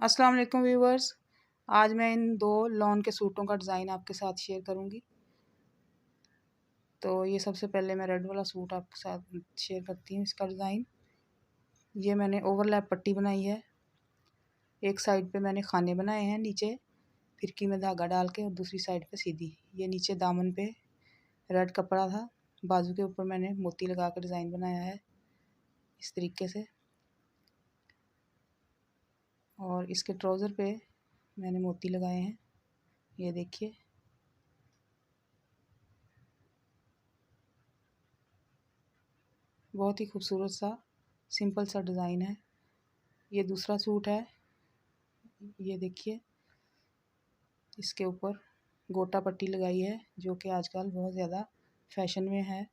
अस्सलाम वालेकुम व्यूवर्स। आज मैं इन दो लॉन के सूटों का डिज़ाइन आपके साथ शेयर करूंगी। तो ये सबसे पहले मैं रेड वाला सूट आपके साथ शेयर करती हूँ। इसका डिज़ाइन ये मैंने ओवरलैप पट्टी बनाई है। एक साइड पे मैंने खाने बनाए हैं नीचे फिरकी में धागा डाल के, और दूसरी साइड पे सीधी। ये नीचे दामन पे रेड कपड़ा था, बाजू के ऊपर मैंने मोती लगा कर डिज़ाइन बनाया है इस तरीके से। और इसके ट्राउज़र पे मैंने मोती लगाए हैं, ये देखिए। बहुत ही खूबसूरत सा सिंपल सा डिज़ाइन है। ये दूसरा सूट है, ये देखिए। इसके ऊपर गोटा पट्टी लगाई है जो कि आजकल बहुत ज़्यादा फैशन में है।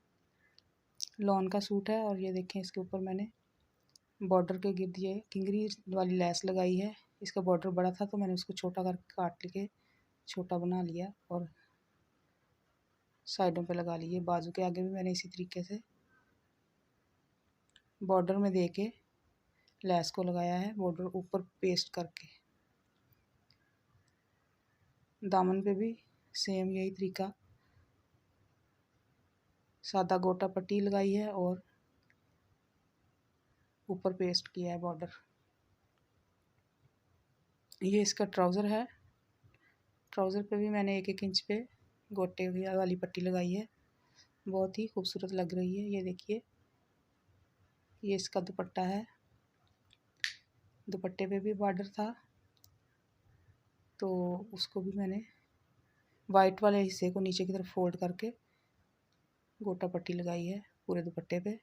लॉन का सूट है, और ये देखें इसके ऊपर मैंने बॉर्डर के गिर्द ये किंगरी वाली लैस लगाई है। इसका बॉर्डर बड़ा था तो मैंने उसको छोटा करके काट के छोटा बना लिया और साइडों पे लगा लिए। बाजू के आगे भी मैंने इसी तरीके से बॉर्डर में दे के लैस को लगाया है, बॉर्डर ऊपर पेस्ट करके। दामन पे भी सेम यही तरीका, सादा गोटा पट्टी लगाई है और ऊपर पेस्ट किया है बॉर्डर। ये इसका ट्राउज़र है। ट्राउज़र पे भी मैंने 1-1 इंच पे गोटे वाली पट्टी लगाई है। बहुत ही खूबसूरत लग रही है, ये देखिए। ये इसका दुपट्टा है। दुपट्टे पे भी बॉर्डर था तो उसको भी मैंने वाइट वाले हिस्से को नीचे की तरफ फोल्ड करके गोटा पट्टी लगाई है पूरे दुपट्टे पे।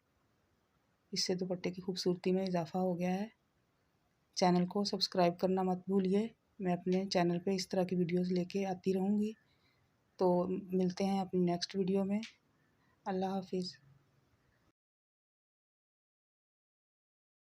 इससे दुपट्टे की खूबसूरती में इजाफा हो गया है। चैनल को सब्सक्राइब करना मत भूलिए। मैं अपने चैनल पे इस तरह की वीडियोस लेके आती रहूँगी। तो मिलते हैं अपनी नेक्स्ट वीडियो में। अल्लाह हाफिज़।